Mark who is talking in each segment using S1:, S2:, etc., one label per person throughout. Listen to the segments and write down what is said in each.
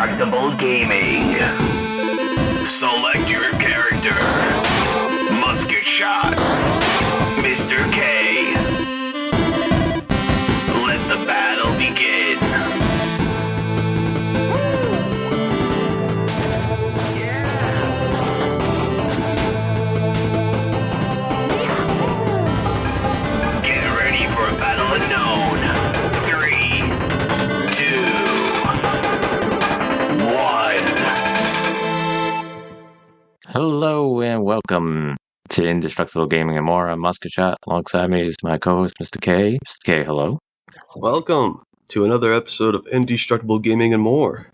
S1: INDIEstructable Gaming. Select your character. Musket Shot. Mr. K. Let the battle begin. Get ready for a battle unknown. 3, 2, 1.
S2: Hello and welcome to Indestructible Gaming and More. I'm Musket Shot. Alongside me is my co-host, Mr. K. Mr. K, hello.
S3: Welcome to another episode of Indestructible Gaming and More.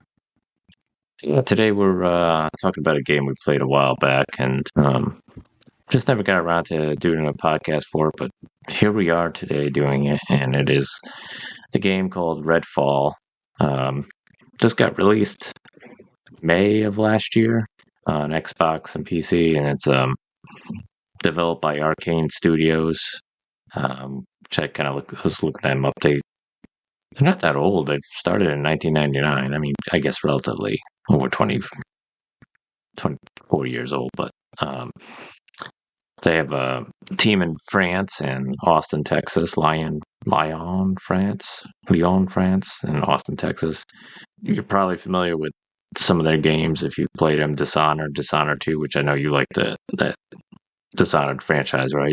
S2: Yeah, today we're talking about a game we played a while back and just never got around to doing a podcast for it, but here we are today doing it, and it is the game called Redfall. Just got released May of last year on Xbox and PC, and it's developed by Arcane Studios, which I kind of was looking at them update. They're not that old. They started in 1999. I mean, I guess relatively over 24 years old, but they have a team in France and Austin, Texas, Lyon, France, and Austin, Texas. You're probably familiar with some of their games if you've played them. Dishonored 2, which I know you like that Dishonored franchise, right?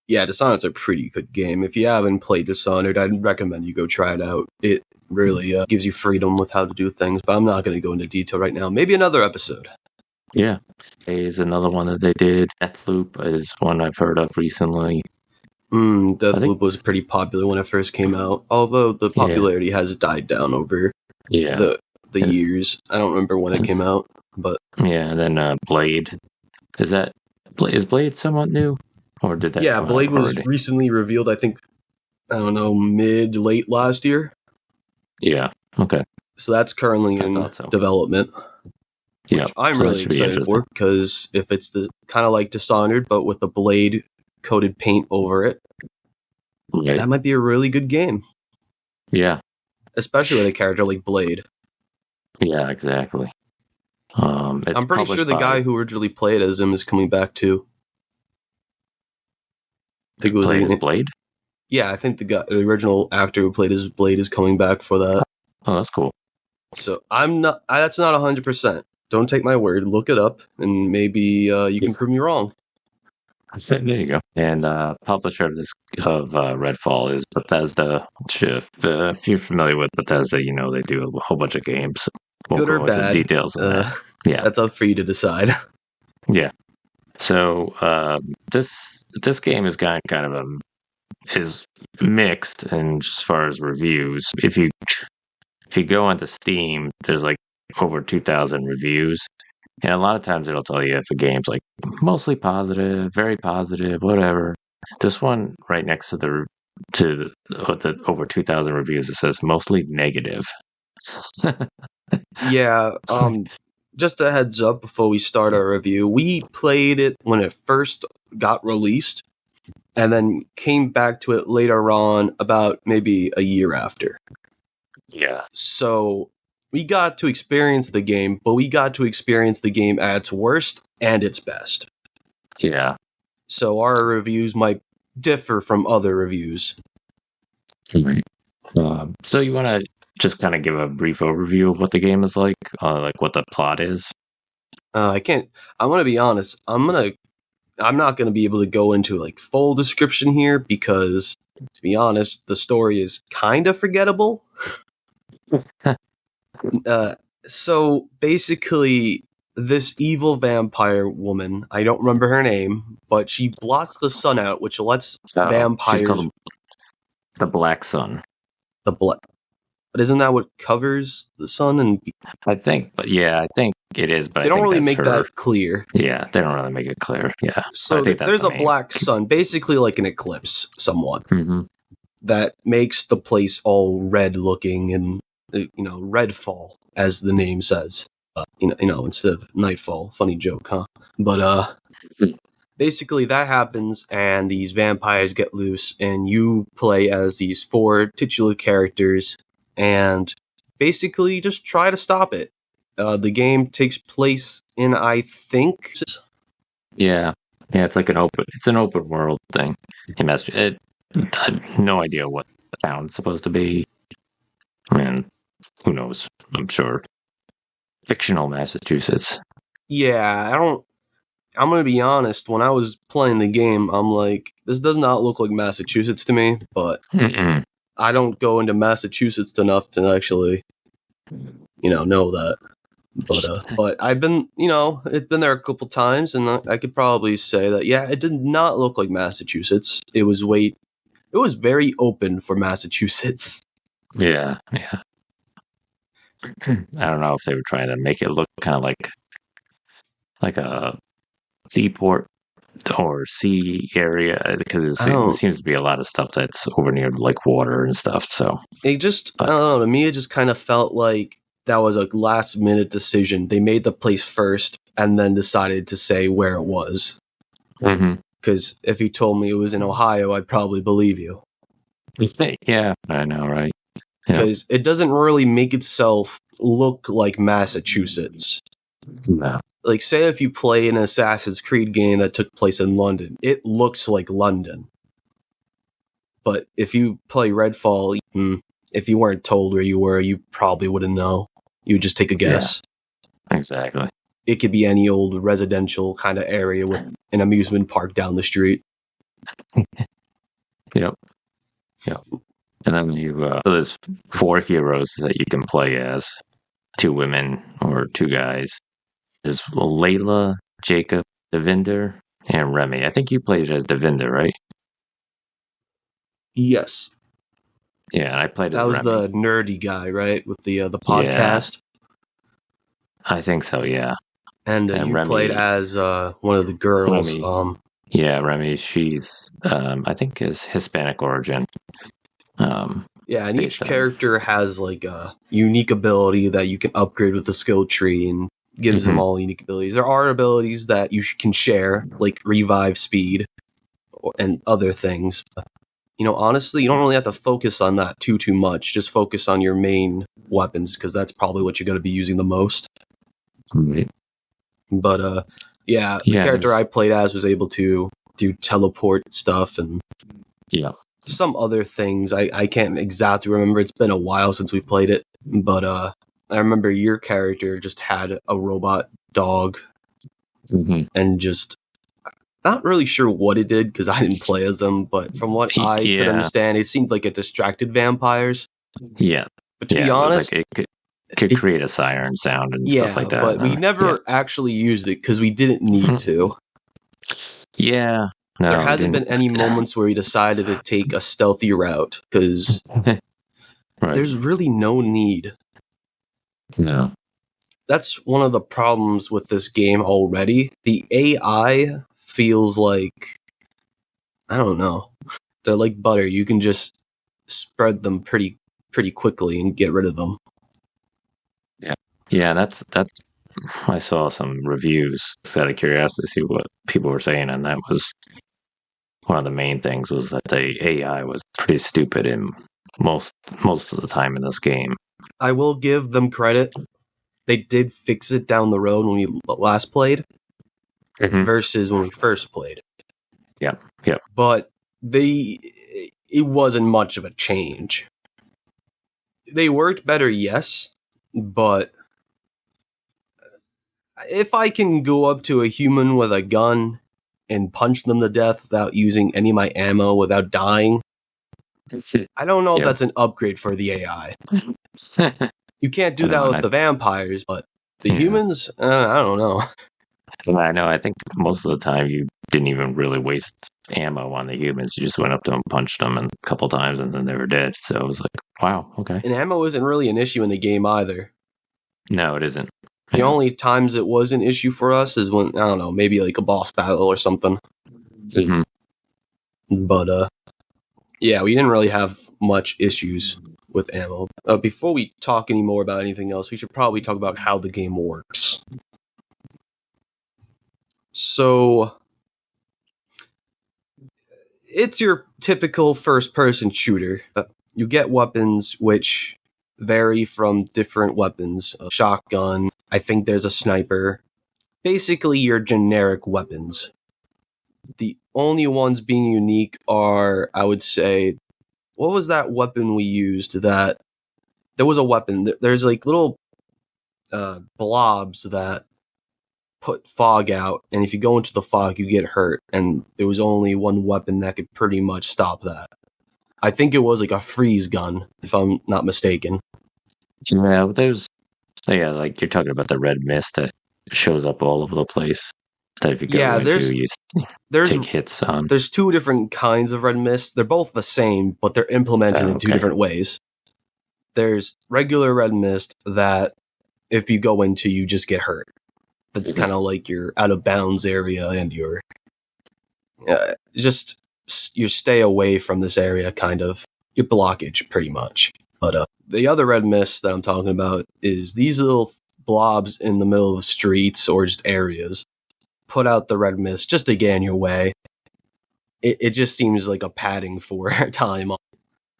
S3: Yeah, Dishonored's a pretty good game. If you haven't played Dishonored, I'd recommend you go try it out. It really gives you freedom with how to do things, but I'm not going to go into detail right now. Maybe another episode.
S2: Yeah. Is another one that they did. Deathloop is one I've heard of recently.
S3: Deathloop was pretty popular when it first came out, although the popularity has died down over the years. I don't remember when it came out, but
S2: yeah, and then Blade. Is Blade somewhat new? Or did that?
S3: Yeah, Blade was recently revealed, I think, mid-late last year.
S2: Yeah, okay.
S3: So that's currently in development.
S2: Yeah,
S3: I'm really excited for, because if it's the kind of like Dishonored, but with the Blade coated paint over it, that might be a really good game.
S2: Yeah.
S3: Especially with a character like Blade.
S2: Yeah, exactly.
S3: I'm pretty sure the guy who originally played as him is coming back too.
S2: I think it was played as Blade?
S3: Yeah, I think the original actor who played as Blade is coming back for that.
S2: Oh, that's cool.
S3: So that's not 100%. Don't take my word. Look it up, and maybe you can prove me wrong.
S2: There you go. And publisher of Redfall is Bethesda. If you're familiar with Bethesda, you know they do a whole bunch of games.
S3: Good or bad.
S2: Details of that. Yeah,
S3: that's up for you to decide.
S2: Yeah. So this game is kind of is mixed, and as far as reviews, if you go onto Steam, there's like over 2,000 reviews, and a lot of times it'll tell you if a game's like mostly positive, very positive, whatever. This one right next to the over 2,000 reviews, it says mostly negative.
S3: Yeah. Just a heads up before we start our review, we played it when it first got released, and then came back to it later on, about maybe a year after.
S2: Yeah.
S3: So we got to experience the game, but we got to experience the game at its worst and its best.
S2: Yeah.
S3: So our reviews might differ from other reviews.
S2: Right. So you want to just kind of give a brief overview of what the game is like what the plot is?
S3: I can't. I want to be honest. I'm not going to be able to go into like full description here because, to be honest, the story is kind of forgettable. So basically, this evil vampire woman, I don't remember her name, but she blots the sun out, which lets vampires.
S2: She's called the Black Sun.
S3: But isn't that what covers the sun? And
S2: I think it is. But
S3: they don't really make that clear.
S2: Yeah, they don't really make it clear. Yeah.
S3: So there's a black sun, basically like an eclipse, somewhat, that makes the place all red looking, and Redfall, as the name says. Instead of Nightfall. Funny joke, huh? But basically that happens, and these vampires get loose, and you play as these 4 titular characters, and basically just try to stop it. The game takes place in, I think...
S2: Yeah. Yeah, it's like an open world thing. I had no idea what the town's supposed to be. And who knows? I'm sure. Fictional Massachusetts.
S3: Yeah, I'm going to be honest. When I was playing the game, I'm like, this does not look like Massachusetts to me, but
S2: Mm-mm.
S3: I don't go into Massachusetts enough to actually, know that. But I've been, it's been there a couple times, and I could probably say that, yeah, it did not look like Massachusetts. It was very open for Massachusetts.
S2: Yeah. I don't know if they were trying to make it look kind of like a seaport or sea area, because it seems to be a lot of stuff that's over near like water and stuff. So
S3: I don't know, to me, it just kind of felt like that was a last minute decision. They made the place first and then decided to say where it was. Because if you told me it was in Ohio, I'd probably believe you.
S2: Yeah, I know, right?
S3: Because it doesn't really make itself look like Massachusetts.
S2: No.
S3: Like, say if you play an Assassin's Creed game that took place in London, it looks like London. But if you play Redfall, if you weren't told where you were, you probably wouldn't know. You would just take a guess.
S2: Yeah, exactly.
S3: It could be any old residential kind of area with an amusement park down the street.
S2: Yep. And then so there's 4 heroes that you can play as, 2 women or 2 guys. There's Layla, Jacob, Devinder, and Remy. I think you played as Devinder, right?
S3: Yes.
S2: Yeah, and I played as
S3: That was
S2: Remy.
S3: the nerdy guy, right? With the podcast.
S2: Yeah. I think so, yeah.
S3: And you
S2: Remy,
S3: played as one of the girls.
S2: Remy. Yeah, Remy, she's, I think, is Hispanic origin.
S3: Yeah, and each character has like a unique ability that you can upgrade with the skill tree and gives them all unique abilities. There are abilities that you can share, like revive speed and other things. Honestly, you don't really have to focus on that too much. Just focus on your main weapons, because that's probably what you're going to be using the most.
S2: Right.
S3: But the character I played as was able to do teleport stuff and some other things. I can't exactly remember. It's been a while since we played it. But I remember your character just had a robot dog and just... Not really sure what it did, because I didn't play as them, but from what I could understand, it seemed like it distracted vampires.
S2: Yeah.
S3: But to be honest...
S2: It could create a siren sound and stuff like that.
S3: But we never actually used it, because we didn't need to.
S2: Yeah. No,
S3: there hasn't been any moments where we decided to take a stealthy route, because there's really no need.
S2: No.
S3: That's one of the problems with this game already. The AI feels like, I don't know, they're like butter. You can just spread them pretty quickly and get rid of them.
S2: Yeah, that's I saw some reviews out of curiosity to see what people were saying, and that was one of the main things, was that the AI was pretty stupid in most of the time in this game.
S3: I will give them credit. They did fix it down the road when we last played versus when we first played.
S2: Yep.
S3: But it wasn't much of a change. They worked better, yes, but if I can go up to a human with a gun and punch them to death without using any of my ammo, without dying, I don't know if that's an upgrade for the AI. You can't do that with the vampires, but the humans, I don't know.
S2: I know. I think most of the time you didn't even really waste ammo on the humans. You just went up to them, punched them a couple times, and then they were dead. So it was like, wow, okay.
S3: And ammo isn't really an issue in the game either.
S2: No, it isn't.
S3: The only times it was an issue for us is when, I don't know, maybe like a boss battle or something. But, yeah, we didn't really have much issues with ammo. Before we talk any more about anything else, we should probably talk about how the game works. So, it's your typical first-person shooter. You get weapons which vary from different weapons. A shotgun, I think there's a sniper. Basically, your generic weapons. The only ones being unique are, I would say, what was that weapon we used that... There was a weapon. There's like little blobs that put fog out, and if you go into the fog, you get hurt, and there was only one weapon that could pretty much stop that. I think it was like a freeze gun, if I'm not mistaken.
S2: Yeah, like you're talking about the red mist that shows up all over the place. That if you go into, you take hits on.
S3: There's two different kinds of red mist. They're both the same, but they're implemented in two different ways. There's regular red mist that if you go into, you just get hurt. That's kind of like your out of bounds area, and you stay away from this area, kind of your blockage, pretty much. But the other red mist that I'm talking about is these little blobs in the middle of the streets or just areas. Put out the red mist just to get in your way. It just seems like a padding for time,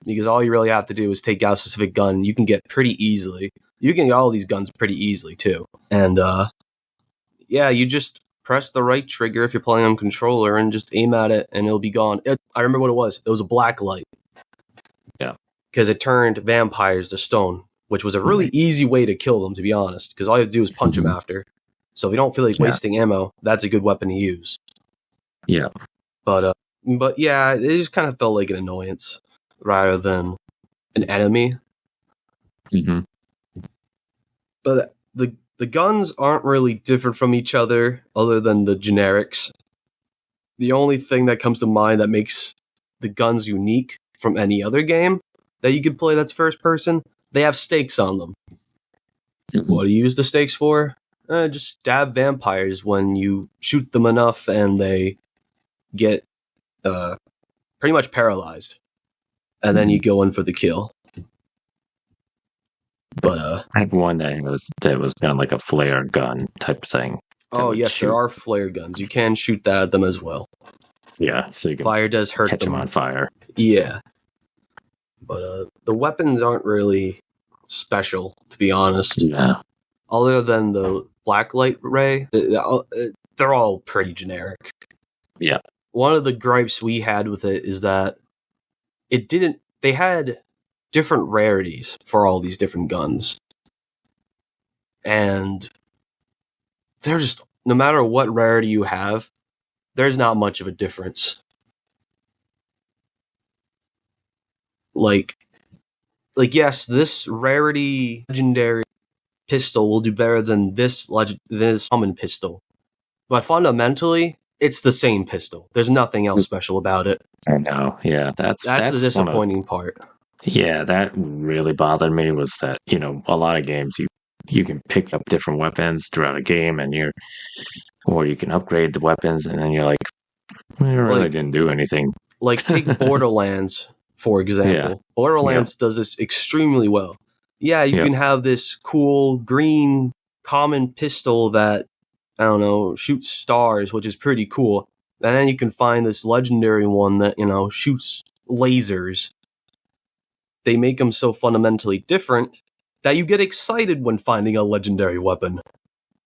S3: because all you really have to do is take out a specific gun. You can get pretty easily. You can get all these guns pretty easily too, and you just press the right trigger if you're playing on controller and just aim at it, and it'll be gone. I remember what it was. It was a black light.
S2: Yeah,
S3: because it turned vampires to stone, which was a really easy way to kill them, to be honest. Because all you have to do is punch them after. So if you don't feel like wasting ammo, that's a good weapon to use.
S2: Yeah.
S3: But yeah, it just kind of felt like an annoyance rather than an enemy.
S2: Mm-hmm.
S3: But the guns aren't really different from each other other than the generics. The only thing that comes to mind that makes the guns unique from any other game that you could play that's first person, they have stakes on them. Mm-hmm. What do you use the stakes for? Just stab vampires when you shoot them enough and they get pretty much paralyzed. And then you go in for the kill. But
S2: I have one that was kind of like a flare gun type thing.
S3: Oh yes, there are flare guns. You can shoot that at them as well.
S2: Yeah, so you can
S3: fire does hurt
S2: catch them on fire.
S3: Yeah. But the weapons aren't really special, to be honest.
S2: Yeah.
S3: Other than the black light ray, they're all pretty generic.
S2: Yeah.
S3: One of the gripes we had with it is that they had different rarities for all these different guns. And they're just, no matter what rarity you have, there's not much of a difference. Like yes, this rarity legendary pistol will do better than this common pistol. But fundamentally, it's the same pistol. There's nothing else special about it.
S2: I know. Yeah, that's
S3: the disappointing part.
S2: Yeah, that really bothered me, was that, a lot of games you can pick up different weapons throughout a game, and or you can upgrade the weapons, and then you're like, well, you really didn't do anything.
S3: Like, take Borderlands, for example. Yeah. Borderlands does this extremely well. Yeah, you can have this cool green common pistol that, I don't know, shoots stars, which is pretty cool. And then you can find this legendary one that, shoots lasers. They make them so fundamentally different that you get excited when finding a legendary weapon.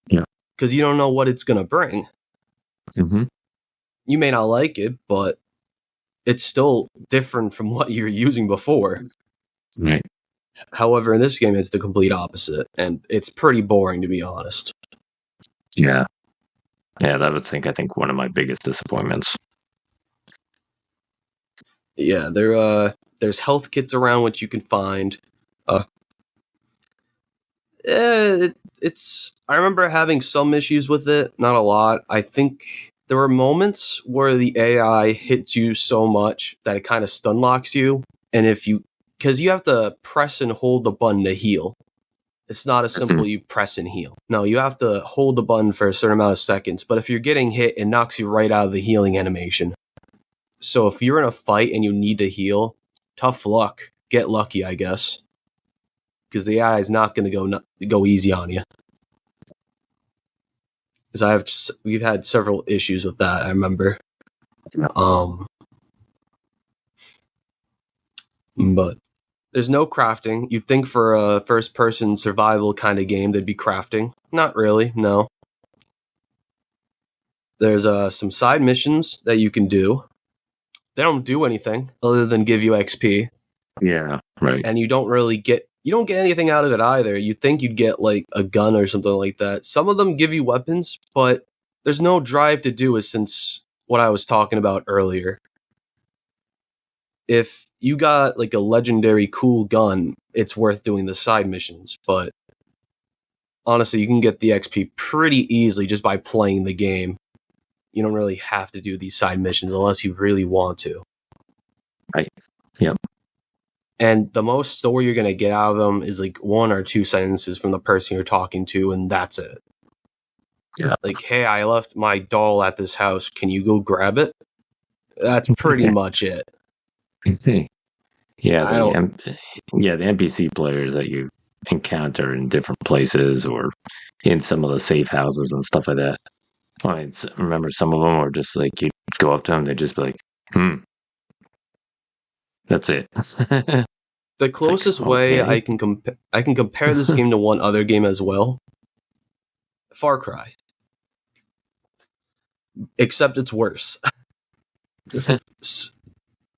S2: Yeah.
S3: Because you don't know what it's going to bring.
S2: Mm-hmm.
S3: You may not like it, but it's still different from what you're using before.
S2: Right.
S3: However, in this game, it's the complete opposite, and it's pretty boring, to be honest.
S2: Yeah. Yeah, that was, I think, one of my biggest disappointments.
S3: Yeah, there's health kits around which you can find. I remember having some issues with it, not a lot. I think there were moments where the AI hits you so much that it kind of stun locks you, and because you have to press and hold the button to heal. It's not as simple you press and heal. No, you have to hold the button for a certain amount of seconds, but if you're getting hit, it knocks you right out of the healing animation. So if you're in a fight and you need to heal, tough luck. Get lucky, I guess. Because the AI is not going to go easy on you. Because we've had several issues with that, I remember. But There's no crafting. You'd think for a first-person survival kind of game, there'd be crafting. Not really, no. There's some side missions that you can do. They don't do anything other than give you XP.
S2: Yeah, right.
S3: And you don't get anything out of it either. You'd think you'd get like a gun or something like that. Some of them give you weapons, but there's no drive to do it since what I was talking about earlier. If you got like a legendary cool gun, it's worth doing the side missions, but honestly, you can get the XP pretty easily just by playing the game. You don't really have to do these side missions unless you really want to.
S2: Right. Yep.
S3: And the most story you're going to get out of them is like 1 or 2 sentences from the person you're talking to, and that's it.
S2: Yeah.
S3: Like, hey, I left my doll at this house. Can you go grab it? That's pretty much it.
S2: Yeah, the NPC players that you encounter in different places or in some of the safe houses and stuff like that. I remember some of them were just like, you go up to them, they'd just be like, that's it.
S3: The closest way I can compare this game to one other game as well, Far Cry. Except it's worse.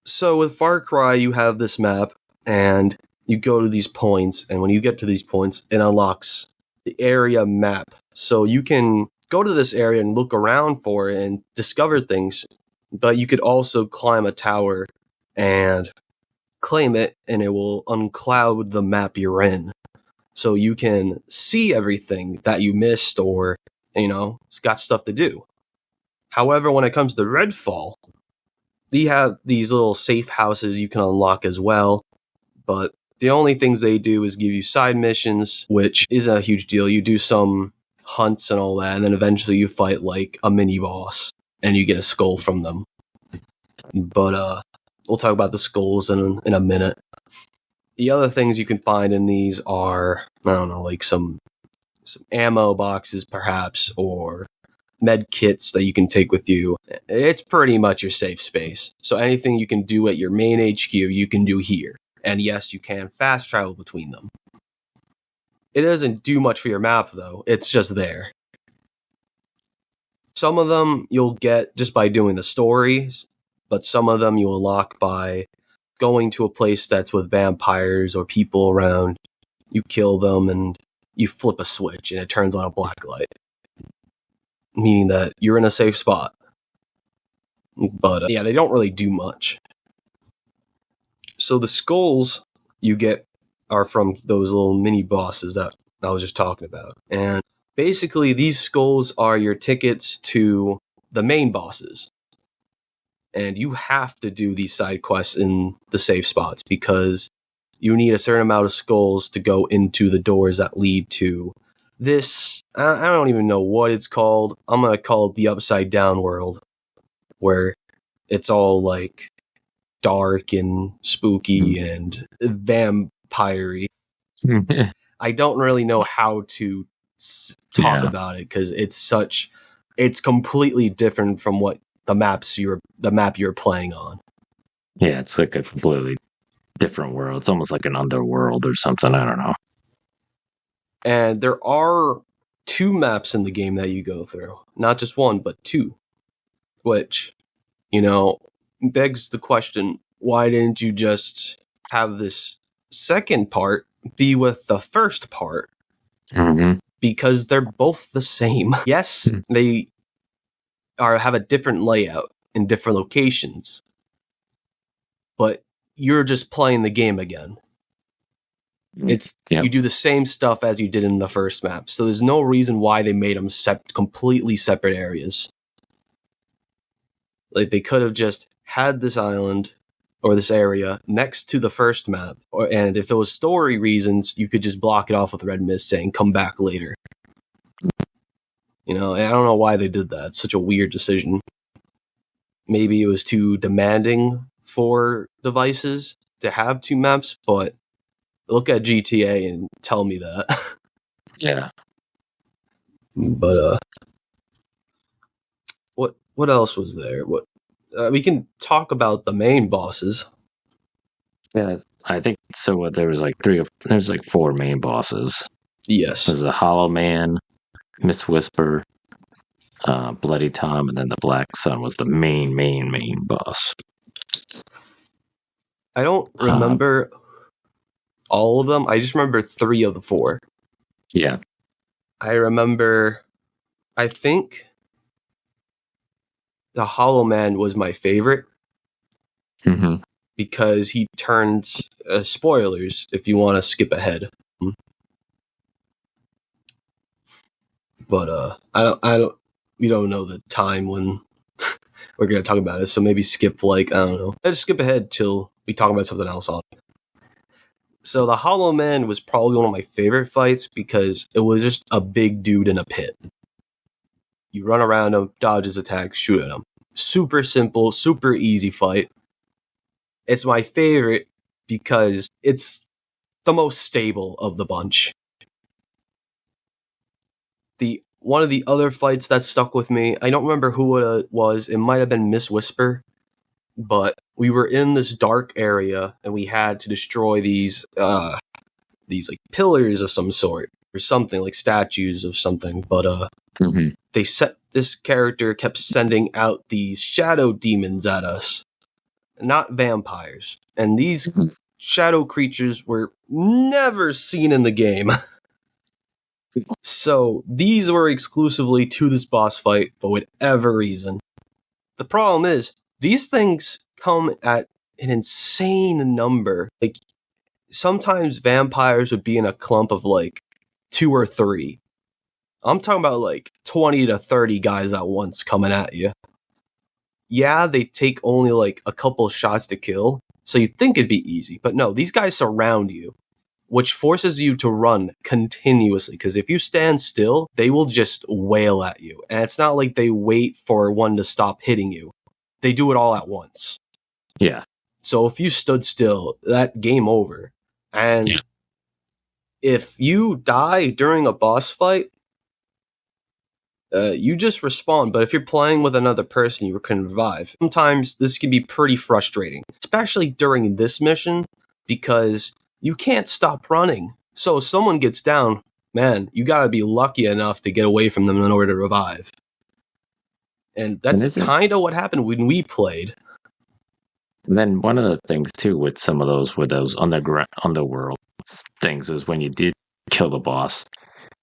S3: So with Far Cry, you have this map, and you go to these points, and when you get to these points, it unlocks the area map. So you can go to this area and look around for it and discover things, but you could also climb a tower and claim it, and it will uncloud the map you're in. So you can see everything that you missed or, it's got stuff to do. However, when it comes to Redfall, they have these little safe houses you can unlock as well, but the only things they do is give you side missions, which isn't a huge deal. You do some hunts and all that, and then eventually you fight like a mini boss, and you get a skull from them. But we'll talk about the skulls in a minute. The other things you can find in these are, I don't know, like some ammo boxes perhaps, or med kits that you can take with you. It's pretty much your safe space. So anything you can do at your main HQ, you can do here. And yes, you can fast travel between them. It doesn't do much for your map, though. It's just there. Some of them you'll get just by doing the stories, but some of them you unlock by going to a place that's with vampires or people around. You kill them and you flip a switch and it turns on a black light, meaning that you're in a safe spot. But yeah, they don't really do much. So the skulls you get are from those little mini bosses that I was just talking about. And basically these skulls are your tickets to the main bosses. And you have to do these side quests in the safe spots because you need a certain amount of skulls to go into the doors that lead to this. I don't even know what it's called. I'm going to call it the Upside Down world, where it's all like dark and spooky and vampire-y. I don't really know how to talk about it because it's completely different from what the map you're playing on.
S2: Yeah, it's like a completely different world. It's almost like an underworld or something. I don't know.
S3: And there are 2 maps in the game that you go through. Not just 1, but 2. Which, begs the question, why didn't you just have this second part be with the first part?
S2: Mm-hmm.
S3: Because they're both the same. Yes, they have a different layout in different locations, but you're just playing the game again. You do the same stuff as you did in the first map, so there's no reason why they made them completely separate areas. Like, they could have just had this island or this area next to the first map, and if it was story reasons, you could just block it off with red mist saying come back later. I don't know why they did that. It's such a weird decision. Maybe it was too demanding for devices to have 2 maps, but look at GTA and tell me that.
S2: Yeah.
S3: But what else was there? We can talk about the main bosses.
S2: Yeah, I think so. There was like there's like four main bosses.
S3: Yes.
S2: There's the Hollow Man, Miss Whisper, Bloody Tom, and then the Black Sun was the main boss.
S3: I don't remember all of them. I just remember 3 of the 4.
S2: Yeah.
S3: I think the Hollow Man was my favorite because he turns spoilers if you want to skip ahead. But we don't know the time when we're going to talk about it, so maybe skip I don't know. Let's skip ahead till we talk about something else on it. So the Hollow Man was probably one of my favorite fights because it was just a big dude in a pit. You run around him, dodge his attacks, shoot at him. Super simple, super easy fight. It's my favorite because it's the most stable of the bunch. One of the other fights that stuck with me, I don't remember who it was. It might have been Miss Whisper, but we were in this dark area and we had to destroy these like pillars of some sort or something, like statues of something. But this character kept sending out these shadow demons at us, not vampires, and these shadow creatures were never seen in the game. So these were exclusively to this boss fight for whatever reason. The problem is, these things come at an insane number. Like, sometimes vampires would be in a clump of 2 or 3. I'm talking about 20 to 30 guys at once coming at you. Yeah, they take only a couple shots to kill, so you'd think it'd be easy. But no, these guys surround you, which forces you to run continuously, because if you stand still, they will just wail at you. And it's not like they wait for one to stop hitting you. They do it all at once.
S2: Yeah.
S3: So if you stood still, that game over. And if you die during a boss fight, you just respawn. But if you're playing with another person, you can revive. Sometimes this can be pretty frustrating, especially during this mission, because you can't stop running. So if someone gets down, man, you gotta be lucky enough to get away from them in order to revive. And that's kind of what happened when we played.
S2: And then one of the things too with some of those underworld things is when you did kill the boss,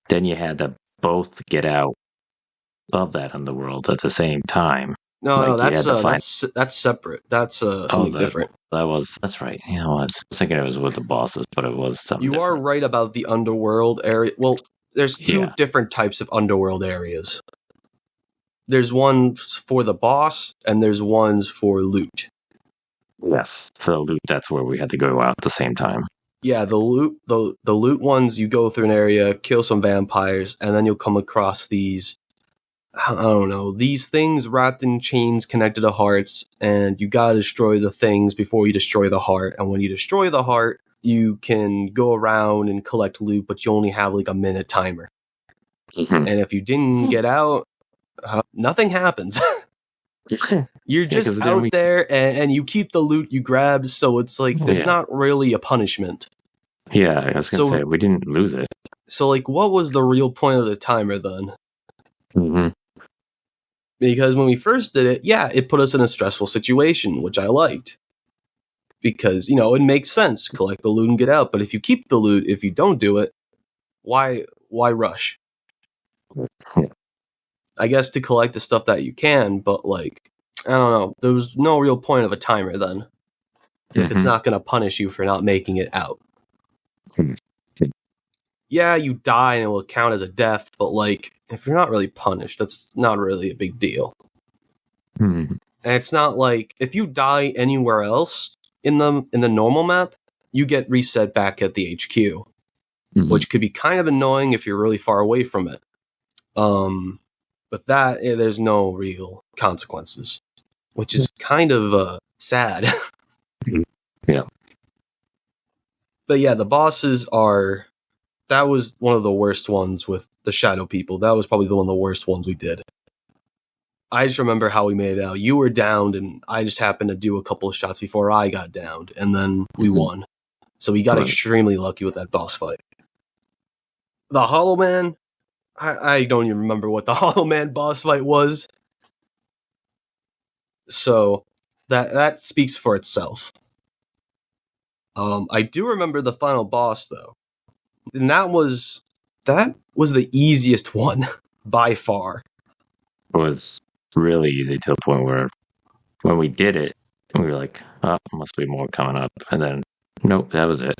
S2: then you had to both get out of that underworld at the same time.
S3: No, that's separate. That's something different.
S2: That's right. I was thinking it was with the bosses, but it was something
S3: You
S2: different.
S3: are right about the underworld area. Well, there's 2 different types of underworld areas. There's ones for the boss, and there's ones for loot.
S2: Yes, for the loot, that's where we had to go out at the same time.
S3: Yeah, the loot ones, you go through an area, kill some vampires, and then you'll come across these, I don't know, these things wrapped in chains connected to hearts, and you gotta destroy the things before you destroy the heart. And when you destroy the heart, you can go around and collect loot, but you only have a minute timer. And if you didn't get out, nothing happens. You're just out there, and you keep the loot you grabbed, so it's there's not really a punishment.
S2: Yeah, I was going to say, we didn't lose it.
S3: So, what was the real point of the timer then? Because when we first did it, it put us in a stressful situation, which I liked. Because, it makes sense. Collect the loot and get out. But if you keep the loot, if you don't do it, why rush? I guess to collect the stuff that you can, but I don't know. There was no real point of a timer then. If it's not going to punish you for not making it out. Yeah, you die and it will count as a death, but if you're not really punished, that's not really a big deal. And it's not if you die anywhere else in the normal map, you get reset back at the HQ, which could be kind of annoying if you're really far away from it. But that, there's no real consequences, which is kind of sad.
S2: Yeah.
S3: But yeah, the bosses that was one of the worst ones with the shadow people. That was probably one of the worst ones we did. I just remember how we made it out. You were downed, and I just happened to do a couple of shots before I got downed, and then we won. So we got extremely lucky with that boss fight. The Hollow Man, I don't even remember what the Hollow Man boss fight was. So that speaks for itself. I do remember the final boss though, and that was the easiest one by far.
S2: It was really easy to the point where when we did it, we were like, "Oh, must be more coming up," and then nope, that was it.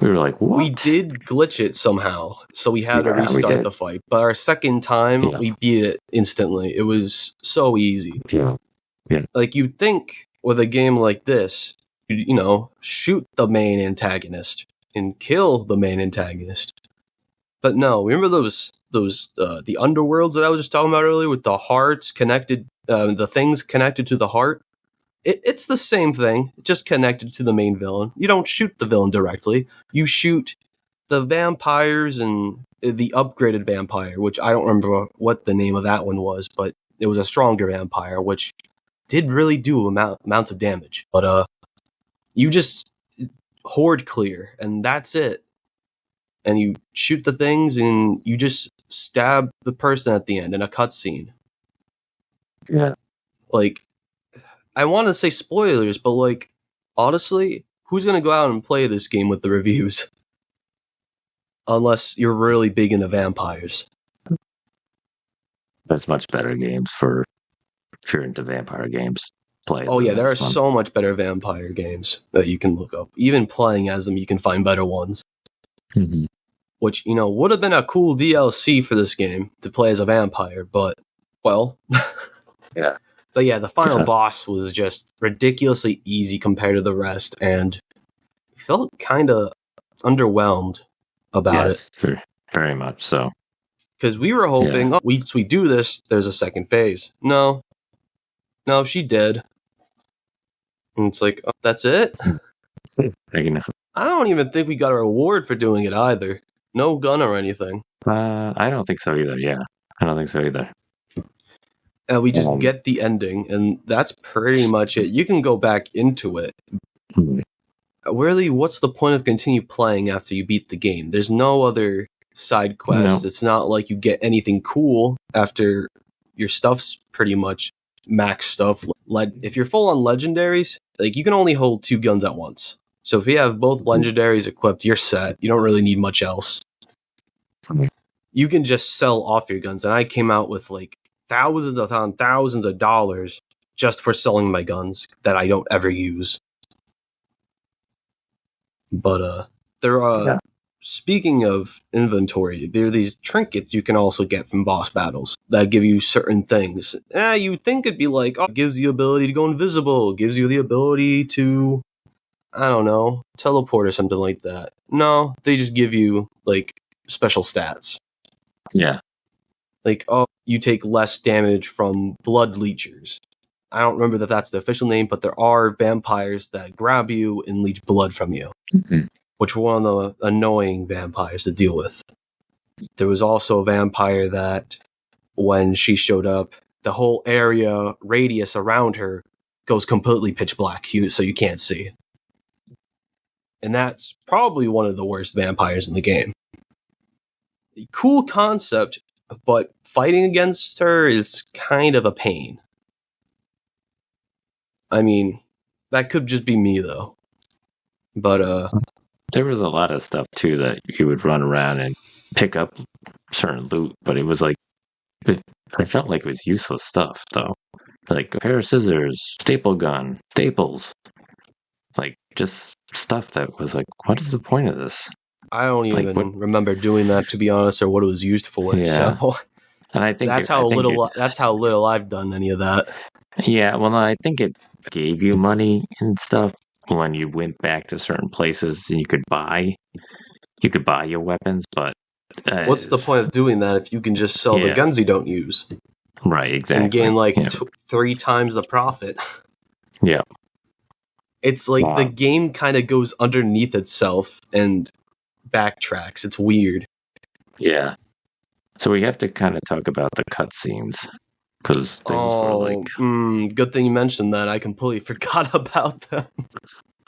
S2: We were like, what?
S3: We did glitch it somehow, so we had to restart the fight. But our second time, we beat it instantly. It was so easy.
S2: Yeah.
S3: Like, you'd think with a game like this, you know, shoot the main antagonist and kill the main antagonist. But no, remember those the underworlds that I was just talking about earlier with the hearts connected, the things connected to the heart? It's the same thing, just connected to the main villain. You don't shoot the villain directly. You shoot the vampires and the upgraded vampire, which I don't remember what the name of that one was, but it was a stronger vampire, which did really do amounts of damage. But you just horde clear, and that's it. And you shoot the things, and you just stab the person at the end in a cutscene.
S2: Yeah.
S3: Like, I want to say spoilers, but like, honestly, who's going to go out and play this game with the reviews? Unless you're really big into vampires.
S2: There's much better games if you're into vampire games.
S3: Oh yeah, there are so much better vampire games that you can look up. Even playing as them, you can find better ones.
S2: Mm-hmm.
S3: Which, you know, would have been a cool DLC for this game to play as a vampire, but, well...
S2: Yeah.
S3: But yeah, the final boss was just ridiculously easy compared to the rest, and I felt kind of underwhelmed about it.
S2: Very much so.
S3: Because we were hoping, we do this, there's a second phase. No, she did. And it's like, oh, that's it? I don't even think we got a reward for doing it either. No gun or anything.
S2: I don't think so either, yeah. I don't think so either.
S3: And we just get the ending, and that's pretty much it. You can go back into it. Really, what's the point of continue playing after you beat the game? There's no other side quest. No. It's not like you get anything cool after your stuff's pretty much max stuff. If you're full on legendaries, like, you can only hold 2 guns at once. So if you have both legendaries equipped, you're set. You don't really need much else. You can just sell off your guns, and I came out with like thousands of dollars just for selling my guns that I don't ever use. But there are, speaking of inventory, there are these trinkets you can also get from boss battles that give you certain things. You'd think it'd be like, oh, it gives you the ability to go invisible, it gives you the ability to, I don't know, teleport or something like that. No, they just give you like special stats.
S2: Yeah.
S3: Like, oh, you take less damage from blood leechers. I don't remember that that's the official name, but there are vampires that grab you and leech blood from you, which were one of the annoying vampires to deal with. There was also a vampire that, when she showed up, the whole area radius around her goes completely pitch black, so you can't see. And that's probably one of the worst vampires in the game. Cool concept, but fighting against her is kind of a pain. I mean, that could just be me, though. But,
S2: there was a lot of stuff, too, that you would run around and pick up certain loot, but it was like, I felt like it was useless stuff, though. Like a pair of scissors, staple gun, staples. Like, just stuff that was like, what is the point of this?
S3: I don't even remember doing that, to be honest, or what it was used for.
S2: Yeah.
S3: So,
S2: and I think
S3: that's how little I've done any of that.
S2: Yeah, well, I think it gave you money and stuff when you went back to certain places, and you could buy your weapons. But
S3: what's the point of doing that if you can just sell the guns you don't use?
S2: Right, exactly,
S3: and gain like 3 times the profit.
S2: Yeah,
S3: it's like the game kind of goes underneath itself and backtracks. It's weird.
S2: Yeah. So we have to kind of talk about the cutscenes. because those were like
S3: good thing you mentioned that. I completely forgot about them.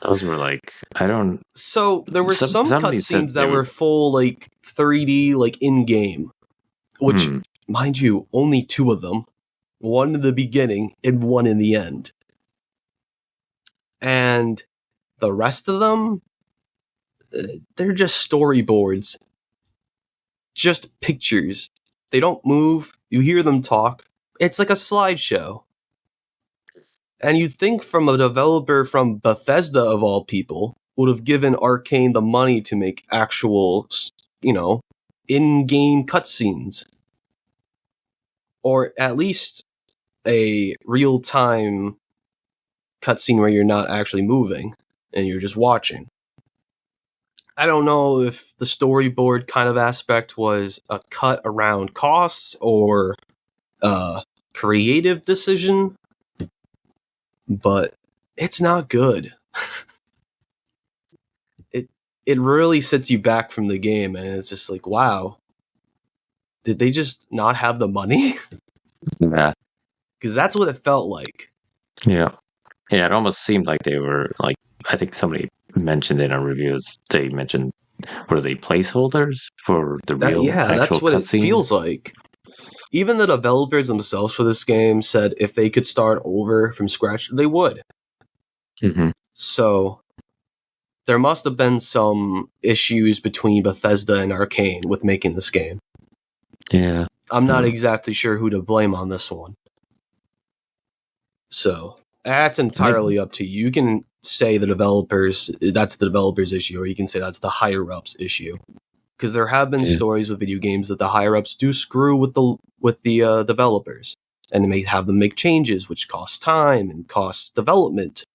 S2: those were like I don't.
S3: So there were some
S2: somebody said
S3: cutscenes that were full like 3D, like in game, which, mind you, only 2 of them. One in the beginning and one in the end. And the rest of them, they're just storyboards. Just pictures. They don't move. You hear them talk. It's like a slideshow. And you'd think from a developer from Bethesda, of all people, would have given Arcane the money to make actual, in-game cutscenes. Or at least a real-time cutscene where you're not actually moving and you're just watching. I don't know if the storyboard kind of aspect was a cut around costs or a creative decision, but it's not good. It really sets you back from the game, and it's just like, wow, did they just not have the money?
S2: Yeah.
S3: Because that's what it felt like.
S2: Yeah. Yeah, it almost seemed like they were like, I think somebody mentioned in a review, they mentioned, were they placeholders for the real actual
S3: that's what
S2: cutscene?
S3: It feels like. Even the developers themselves for this game said if they could start over from scratch, they would.
S2: Mm-hmm.
S3: So there must have been some issues between Bethesda and Arcane with making this game.
S2: Yeah.
S3: I'm not exactly sure who to blame on this one. So that's entirely up to you. You can say that's the developers' issue, or you can say that's the higher-ups' issue. Because there have been stories with video games that the higher-ups do screw with the developers, and they may have them make changes, which costs time and costs development.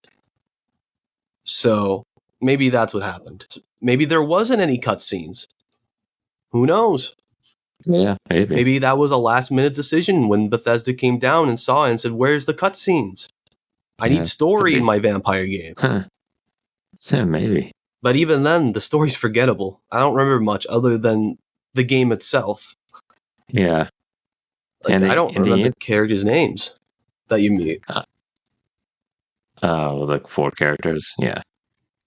S3: So maybe that's what happened. Maybe there wasn't any cutscenes. Who knows?
S2: Yeah, maybe.
S3: Maybe that was a last-minute decision when Bethesda came down and saw it and said, "Where's the cutscenes? I need story in my vampire game."
S2: Huh. Yeah, maybe.
S3: But even then, the story's forgettable. I don't remember much other than the game itself.
S2: Yeah.
S3: Like, I don't remember the characters' names that you meet.
S2: Like 4 characters? Yeah.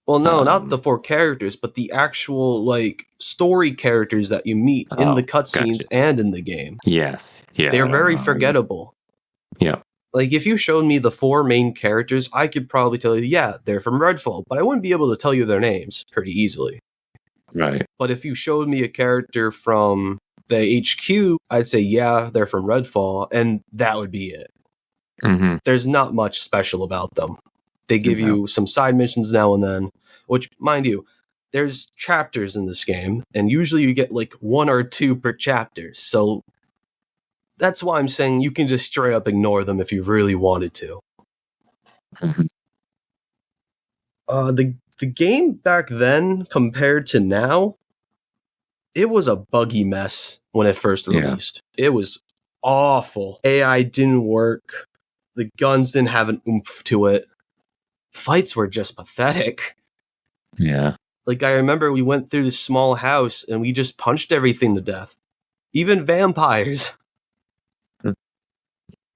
S3: Well, no, not the 4 characters, but the actual, like, story characters that you meet in the cutscenes and in the game.
S2: Yes. Yeah.
S3: They're very forgettable.
S2: Yeah.
S3: Like, if you showed me the 4 main characters, I could probably tell you, yeah, they're from Redfall, but I wouldn't be able to tell you their names pretty easily.
S2: Right.
S3: But if you showed me a character from the HQ, I'd say, yeah, they're from Redfall, and that would be it.
S2: Mm-hmm.
S3: There's not much special about them. They give you some side missions now and then, which, mind you, there's chapters in this game, and usually you get like 1 or 2 per chapter, so that's why I'm saying you can just straight up ignore them if you really wanted to.
S2: Mm-hmm.
S3: The game back then, compared to now, it was a buggy mess when it first released. It was awful. AI didn't work. The guns didn't have an oomph to it. Fights were just pathetic.
S2: Yeah.
S3: Like, I remember we went through this small house and we just punched everything to death. Even vampires.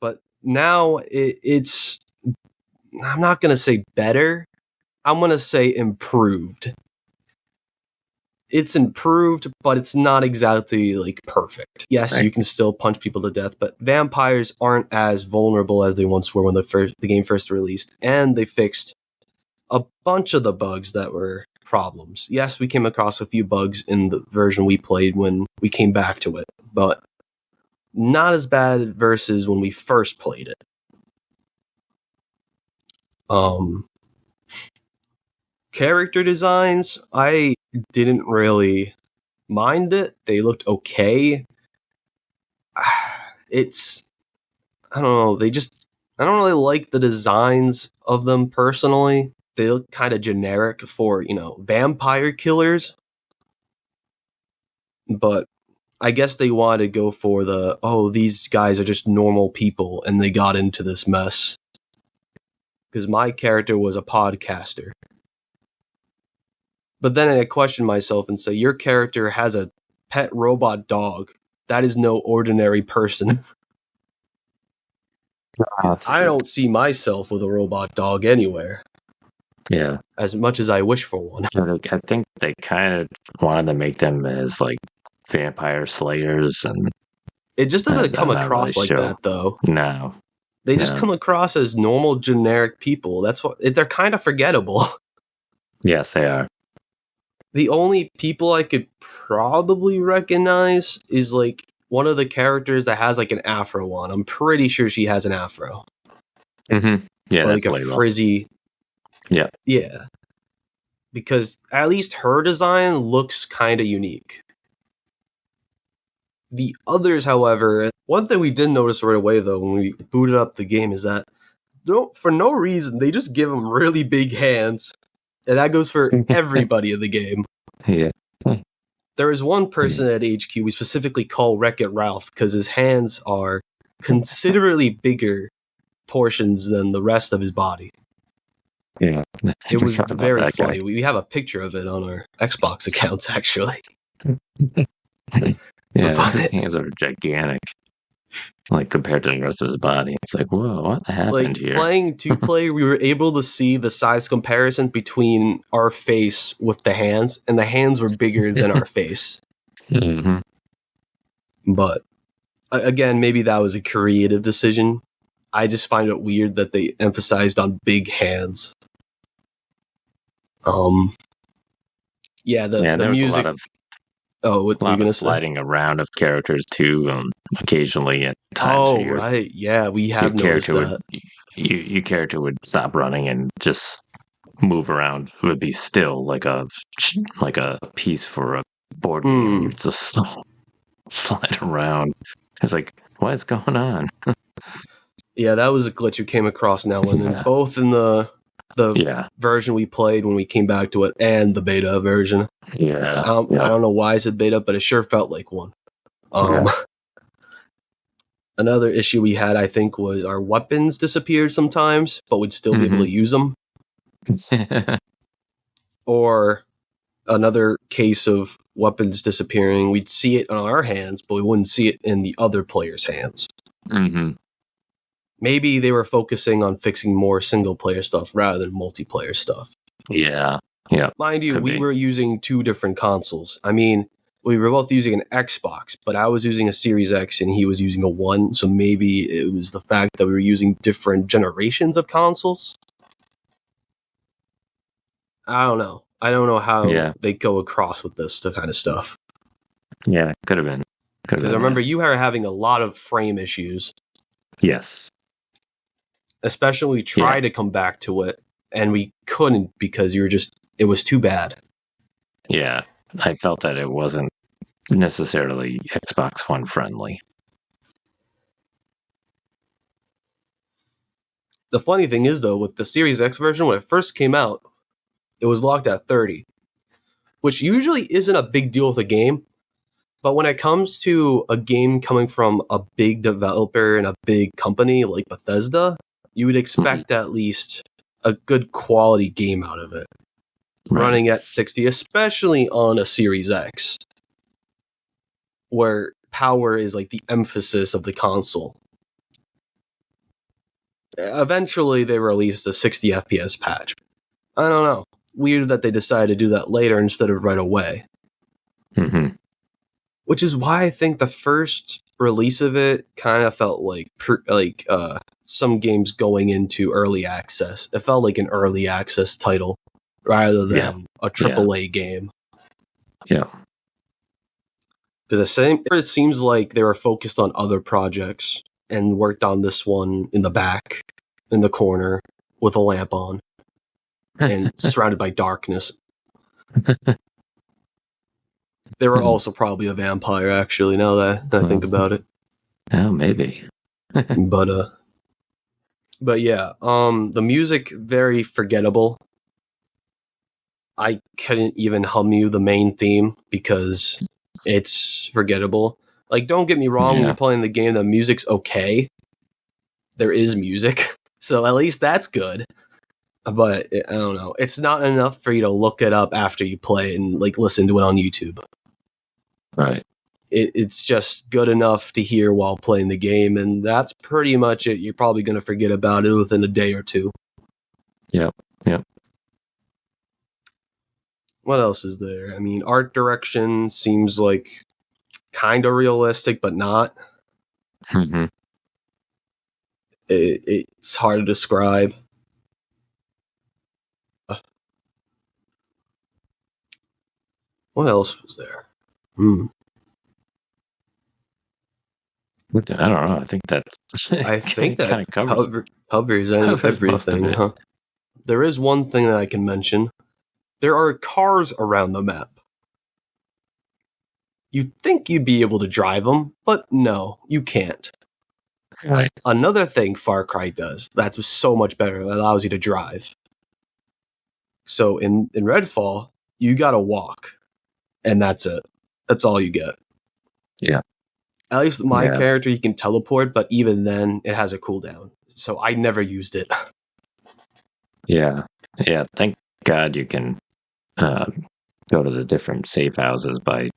S3: But now it's... I'm not going to say better. I'm going to say improved. It's improved, but it's not exactly, like, perfect. Yes, you can still punch people to death, but vampires aren't as vulnerable as they once were when the game first released, and they fixed a bunch of the bugs that were problems. Yes, we came across a few bugs in the version we played when we came back to it, but not as bad versus when we first played it. Character designs, I didn't really mind it. They looked okay. It's, I don't know, I don't really like the designs of them personally. They look kind of generic for, vampire killers. But I guess they wanted to go for these guys are just normal people, and they got into this mess. Because my character was a podcaster. But then I question myself and say, your character has a pet robot dog. That is no ordinary person. I don't see myself with a robot dog anywhere.
S2: Yeah.
S3: As much as I wish for one.
S2: I think they kind of wanted to make them as like vampire slayers, and
S3: it just doesn't come across
S2: really
S3: like that, though.
S2: No.
S3: They just come across as normal, generic people. That's what they're kind of forgettable.
S2: Yes, they are.
S3: The only people I could probably recognize is like one of the characters that has like an afro on. I'm pretty sure she has an afro.
S2: Mm-hmm. Yeah,
S3: or
S2: that's
S3: like a
S2: Layla.
S3: frizzy.
S2: Yeah.
S3: Yeah. Because at least her design looks kind of unique. The others, however, one thing we did notice right away, though, when we booted up the game is that for no reason, they just give them really big hands. And that goes for everybody in the game.
S2: Yeah.
S3: There is one person at HQ we specifically call Wreck-It Ralph because his hands are considerably bigger portions than the rest of his body.
S2: Yeah.
S3: It was very funny. We have a picture of it on our Xbox accounts, actually.
S2: Yeah, his hands are gigantic. Like, compared to the rest of his body. It's like, whoa, what happened here?
S3: Playing 2-player, we were able to see the size comparison between our face with the hands, and the hands were bigger than our face.
S2: Mm-hmm.
S3: But, again, maybe that was a creative decision. I just find it weird that they emphasized on big hands. Yeah, the music. What were you going to say?
S2: Sliding around of characters too, occasionally at times.
S3: Oh, right. Yeah, we have noticed that.
S2: Your character would stop running and just move around. It would be still like a piece for a board game. You just slide around. It's like, what is going on?
S3: Yeah, that was a glitch we came across now and then, both in the version we played when we came back to it and the beta version.
S2: Yeah.
S3: I don't know why I said beta, but it sure felt like one. Another issue we had, I think, was our weapons disappeared sometimes, but we'd still be able to use them. Or another case of weapons disappearing, we'd see it on our hands, but we wouldn't see it in the other player's hands.
S2: Mm-hmm.
S3: Maybe they were focusing on fixing more single-player stuff rather than multiplayer stuff.
S2: Yeah. Yeah.
S3: Mind you, we were using 2 different consoles. I mean, we were both using an Xbox, but I was using a Series X and he was using a One, so maybe it was the fact that we were using different generations of consoles. I don't know. I don't know how they go across with this kind of stuff.
S2: Yeah, could have been.
S3: Because I remember you were having a lot of frame issues.
S2: Yes.
S3: Especially when we tried to come back to it, and we couldn't because it was too bad.
S2: Yeah, I felt that it wasn't necessarily Xbox One friendly.
S3: The funny thing is, though, with the Series X version, when it first came out, it was locked at 30, which usually isn't a big deal with a game. But when it comes to a game coming from a big developer and a big company like Bethesda, you would expect at least a good quality game out of it. Right. Running at 60, especially on a Series X, where power is like the emphasis of the console. Eventually, they released a 60 FPS patch. I don't know. Weird that they decided to do that later instead of right away.
S2: Mm-hmm.
S3: Which is why I think the first release of it kind of felt like some games going into early access. It felt like an early access title rather than a AAA game.
S2: Yeah.
S3: Because it seems like they were focused on other projects and worked on this one in the back, in the corner, with a lamp on, and surrounded by darkness. They were also probably a vampire, actually, now that I think about it.
S2: Oh, maybe.
S3: But yeah, the music, very forgettable. I couldn't even hum you the main theme because it's forgettable. Like, don't get me wrong, when you're playing the game, the music's okay. There is music, so at least that's good. But, I don't know, it's not enough for you to look it up after you play and, like, listen to it on YouTube.
S2: Right.
S3: it's just good enough to hear while playing the game, and that's pretty much it. You're probably going to forget about it within a day or two.
S2: Yep.
S3: What else is there? I mean, art direction seems like kind of realistic, but not.
S2: Mm-hmm.
S3: It's hard to describe. What else was there?
S2: I don't know. I think that's.
S3: I think that
S2: kind of
S3: covers everything.
S2: Most
S3: Huh? There is one thing that I can mention. There are cars around the map. You'd think you'd be able to drive them, but no, you can't.
S2: Right.
S3: Another thing Far Cry does that's so much better, that allows you to drive. So in Redfall, you gotta walk, and that's it. That's all you get.
S2: Yeah.
S3: At least my character, you can teleport, but even then, it has a cooldown. So I never used it.
S2: Yeah. Thank God you can go to the different safe houses by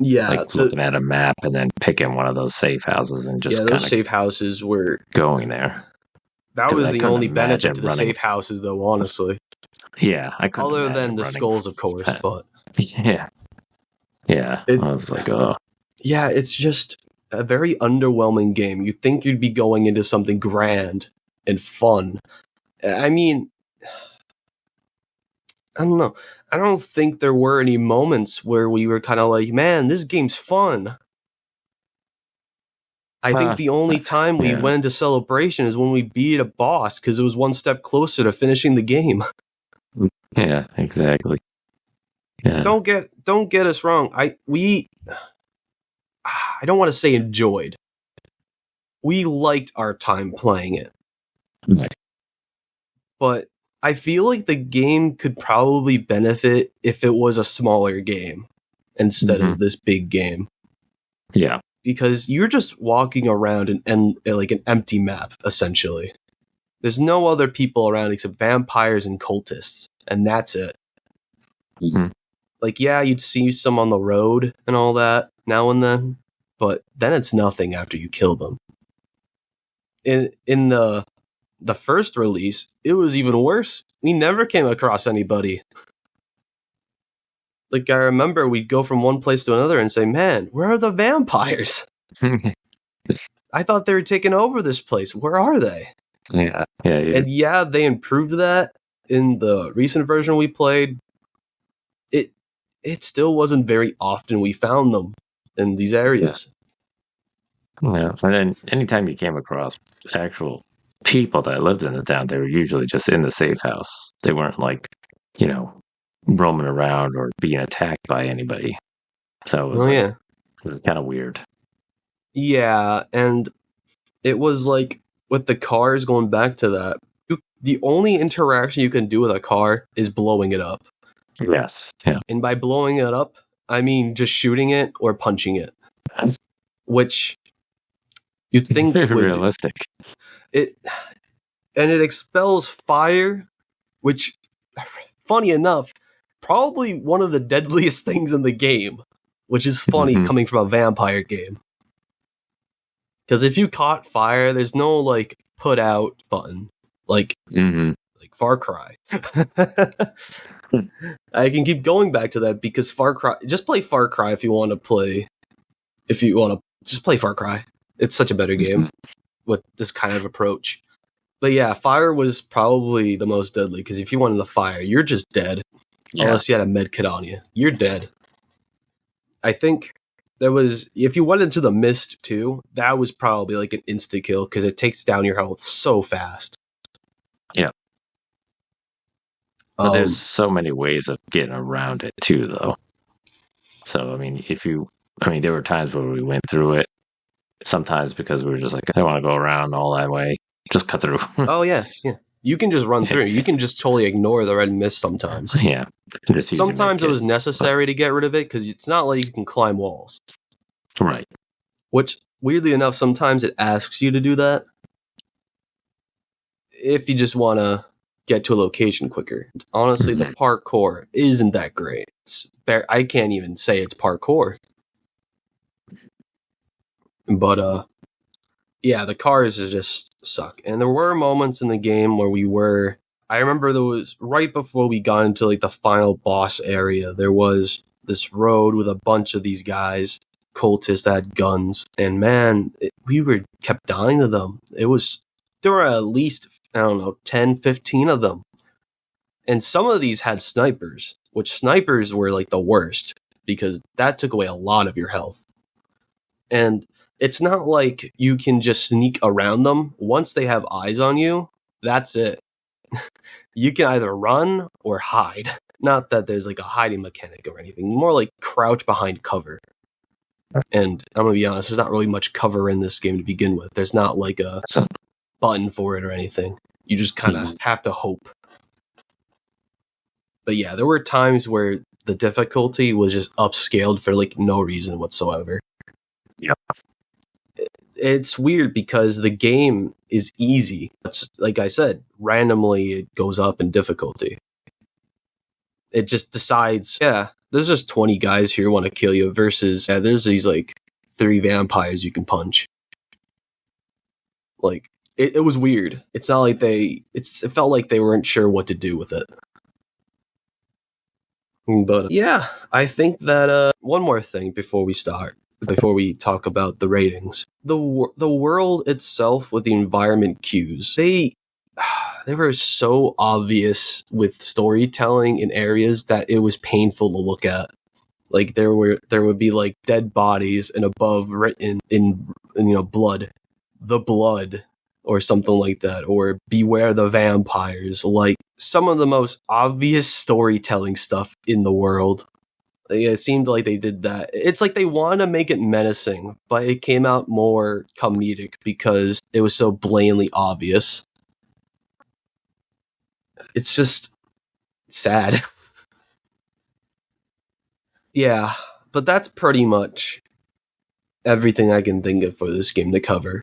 S2: looking at a map and then picking one of those safe houses and just
S3: those safe houses were
S2: going there.
S3: That was the only benefit to the safe houses, though. Honestly,
S2: I couldn't.
S3: Other than the skulls, of course, but
S2: yeah. I was like, oh.
S3: Yeah, it's just a very underwhelming game. You'd think you'd be going into something grand and fun. I mean, I don't know. I don't think there were any moments where we were kind of like, man, this game's fun. I think the only time we went into celebration is when we beat a boss, because it was one step closer to finishing the game.
S2: Yeah, exactly. Yeah.
S3: Don't get us wrong. I don't want to say enjoyed. We liked our time playing it.
S2: Right.
S3: But I feel like the game could probably benefit if it was a smaller game instead of this big game.
S2: Yeah.
S3: Because you're just walking around and like an empty map, essentially. There's no other people around except vampires and cultists, and that's it.
S2: Mm-hmm.
S3: Like, yeah, you'd see some on the road and all that now and then, but then it's nothing after you kill them. In the first release, it was even worse. We never came across anybody. Like, I remember we'd go from one place to another and say, man, where are the vampires? I thought they were taking over this place. Where are they?
S2: Yeah.
S3: And yeah, they improved that in the recent version we played. It still wasn't very often we found them in these areas.
S2: Yeah. And then anytime you came across actual people that lived in the town, they were usually just in the safe house. They weren't like, roaming around or being attacked by anybody. So it was, it was kind of weird.
S3: Yeah, and it was like with the cars, going back to that, the only interaction you can do with a car is blowing it up.
S2: Yes. Yeah.
S3: And by blowing it up, I mean just shooting it or punching it. Which you'd think
S2: very realistic.
S3: It expels fire, which, funny enough, probably one of the deadliest things in the game, which is funny coming from a vampire game. Because if you caught fire, there's no like put out button like Far Cry. I can keep going back to that because Far Cry. Just play Far Cry if you want to play. If you want to just play Far Cry, it's such a better game with this kind of approach. But yeah, fire was probably the most deadly because if you went in the fire, you're just dead. Yeah. Unless you had a med kit on you, you're dead. I think there was, if you went into the mist too, that was probably like an insta kill because it takes down your health so fast.
S2: Yeah. But there's so many ways of getting around it too, though. So, I mean, there were times where we went through it, sometimes because we were just like, I want to go around all that way. Just cut through.
S3: Oh, yeah. You can just run through. You can just totally ignore the red mist sometimes.
S2: Yeah.
S3: Sometimes it was necessary to get rid of it because it's not like you can climb walls.
S2: Right.
S3: Which, weirdly enough, sometimes it asks you to do that. If you just want to get to a location quicker. Honestly, the parkour isn't that great. I can't even say it's parkour. But yeah, the cars just suck. And there were moments in the game where I remember there was right before we got into like the final boss area, there was this road with a bunch of these guys, cultists that had guns, and man, we kept dying to them. There were at least, I don't know, 10, 15 of them. And some of these had snipers, which snipers were like the worst because that took away a lot of your health. And it's not like you can just sneak around them. Once they have eyes on you, that's it. You can either run or hide. Not that there's like a hiding mechanic or anything, more like crouch behind cover. And I'm going to be honest, there's not really much cover in this game to begin with. There's not like a button for it or anything. You just kind of have to hope. But yeah, there were times where the difficulty was just upscaled for like no reason whatsoever.
S2: Yep.
S3: It's weird because the game is easy. It's, like I said, randomly it goes up in difficulty. It just decides, yeah, there's just 20 guys here who want to kill you versus, yeah, there's these like 3 vampires you can punch. Like, it was weird. It's not like it felt like they weren't sure what to do with it. But yeah, I think that one more thing before we talk about the ratings. The world itself with the environment cues, they were so obvious with storytelling in areas that it was painful to look at. Like there would be like dead bodies and above written in blood, the blood or something like that, or beware the vampires. Like some of the most obvious storytelling stuff in the world. It seemed like they did that. It's like they wanted to make it menacing, but it came out more comedic because it was so blatantly obvious. It's just sad. Yeah, but that's pretty much everything I can think of for this game to cover.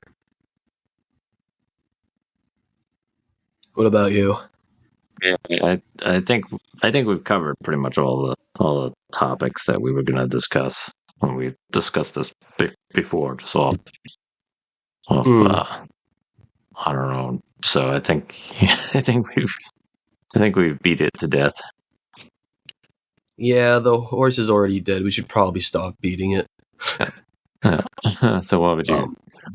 S3: What about you?
S2: Yeah, I think we've covered pretty much all the topics that we were going to discuss when we discussed this before, just off I don't know. So I think we've beat it to death.
S3: Yeah, the horse is already dead. We should probably stop beating it.
S2: So what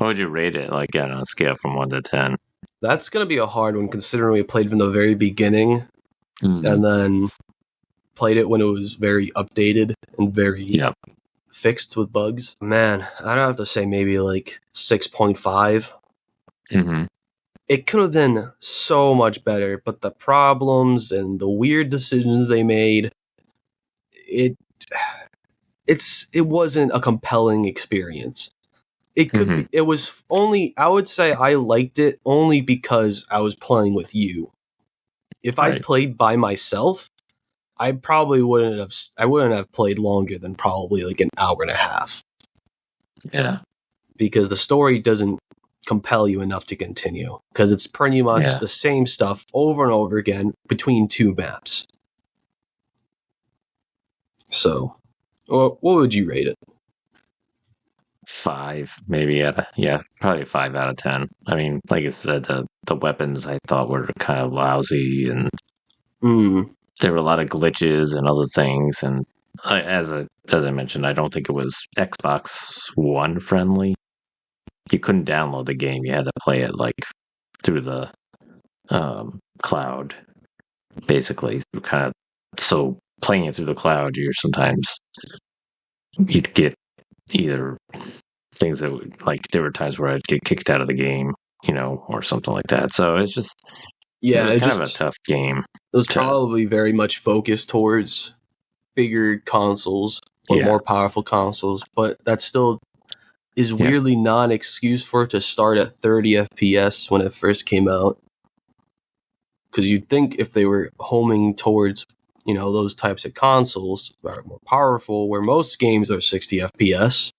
S2: would you rate it like on a scale from 1 to 10?
S3: That's going to be a hard one considering we played from the very beginning and then played it when it was very updated and very fixed with bugs. Man, I'd have to say maybe like 6.5.
S2: Mm-hmm.
S3: It could have been so much better, but the problems and the weird decisions they made, it wasn't a compelling experience. It could be, it was only, I would say I liked it only because I was playing with you. If I played by myself, I probably wouldn't have played longer than probably like an hour and a half.
S2: Yeah.
S3: Because the story doesn't compel you enough to continue. Because it's pretty much the same stuff over and over again between 2 maps. So, what would you rate it?
S2: 5, maybe probably 5 out of 10. I mean, like I said, the weapons I thought were kind of lousy, and there were a lot of glitches and other things. And as I mentioned, I don't think it was Xbox One friendly. You couldn't download the game; you had to play it like through the cloud, basically. So playing it through the cloud, you'd get either things that would, like, there were times where I'd get kicked out of the game, or something like that. So it's just it was kind of a tough game.
S3: It was probably very much focused towards bigger consoles or more powerful consoles, but that still is weirdly not an excuse for it to start at 30 FPS when it first came out. Because you'd think if they were homing towards those types of consoles that are more powerful, where most games are 60 FPS,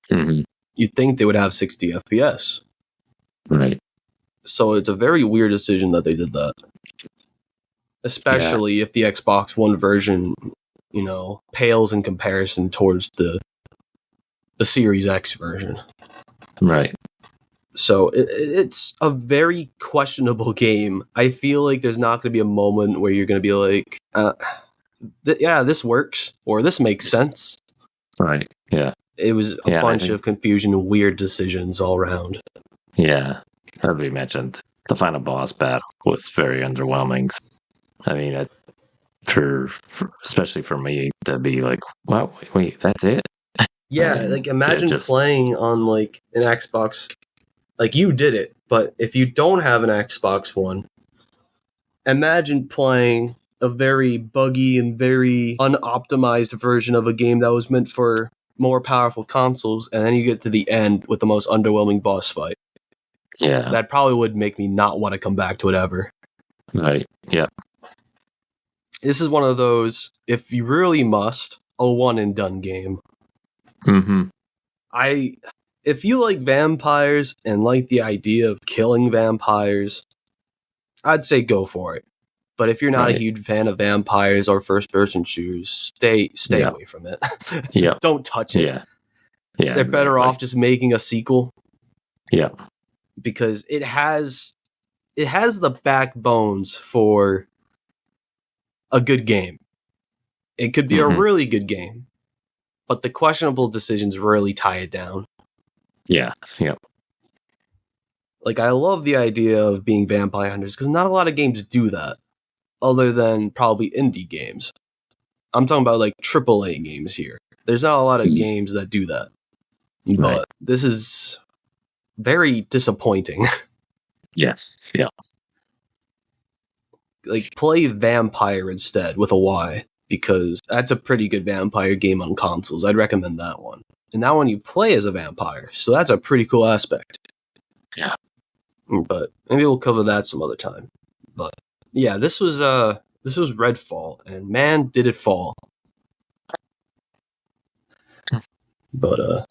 S3: you'd think they would have 60 FPS.
S2: Right.
S3: So it's a very weird decision that they did that. Especially if the Xbox One version, pales in comparison towards the the Series X version.
S2: Right.
S3: So it's a very questionable game. I feel like there's not going to be a moment where you're going to be like, yeah, this works, or this makes sense.
S2: Right. Yeah.
S3: It was a bunch of confusion and weird decisions all around.
S2: Yeah. As we mentioned, the final boss battle was very underwhelming. I mean, for especially for me to be like, wow, wait, that's it?
S3: Yeah, like imagine playing on like an Xbox. Like you did it, but if you don't have an Xbox One, imagine playing a very buggy and very unoptimized version of a game that was meant for more powerful consoles, and then you get to the end with the most underwhelming boss fight.
S2: Yeah.
S3: That probably would make me not want to come back to it ever.
S2: Right. Yeah.
S3: This is one of those, if you really must, a one and done game.
S2: Mm-hmm.
S3: If you like vampires and like the idea of killing vampires, I'd say go for it. But if you're not a huge fan of vampires or first-person shooters, stay away from it.
S2: Yeah.
S3: Don't touch it.
S2: Yeah. Yeah.
S3: They're better off just making a sequel.
S2: Yeah.
S3: Because it has the backbones for a good game. It could be a really good game, but the questionable decisions really tie it down.
S2: Yeah. Yeah.
S3: Like, I love the idea of being vampire hunters because not a lot of games do that, other than probably indie games. I'm talking about like AAA games here. There's not a lot of games that do that, but this is very disappointing.
S2: Yes. Yeah.
S3: Like, play Vampire instead with a Y, because that's a pretty good vampire game on consoles. I'd recommend that one. And that one you play as a vampire, so that's a pretty cool aspect.
S2: Yeah.
S3: But maybe we'll cover that some other time. But yeah, this was Redfall, and man, did it fall. But
S2: all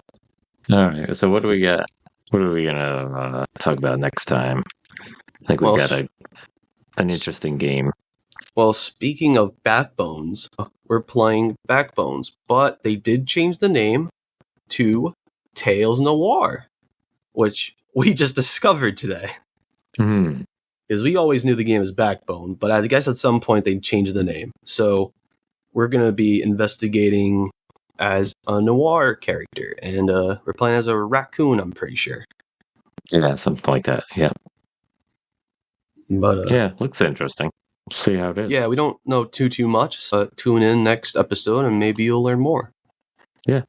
S2: right. So what do we got? What are we gonna talk about next time? I think we've got an interesting game.
S3: Well, speaking of Backbones, we're playing Backbones, but they did change the name to Tales Noir, which we just discovered today. Because we always knew the game as Backbone, but I guess at some point they'd change the name. So we're going to be investigating as a noir character, and we're playing as a raccoon, I'm pretty sure.
S2: Yeah, something like that, yeah.
S3: But
S2: yeah, looks interesting. See how it is.
S3: Yeah, we don't know too much, so tune in next episode and maybe you'll learn more.
S2: Yeah.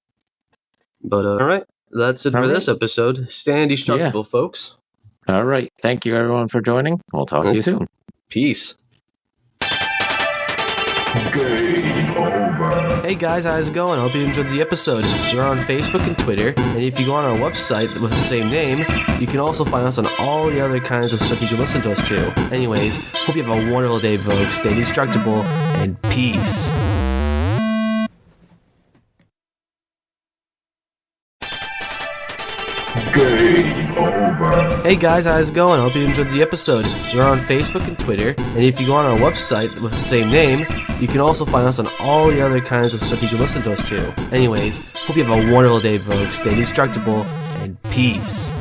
S3: But all right, that's it for this episode. Stay indestructible, folks.
S2: All right. Thank you, everyone, for joining. We'll talk to you soon.
S3: Peace.
S1: Game over.
S3: Hey guys, how's it going? I hope you enjoyed the episode. We're on Facebook and Twitter, and if you go on our website with the same name, you can also find us on all the other kinds of stuff you can listen to us to. Anyways, hope you have a wonderful day, folks. Stay indestructible, and peace.
S1: Game over.
S3: Hey guys, how's it going? I hope you enjoyed the episode. We're on Facebook and Twitter, and if you go on our website with the same name, you can also find us on all the other kinds of stuff you can listen to us to. Anyways, hope you have a wonderful day, folks. Stay indestructible, and peace.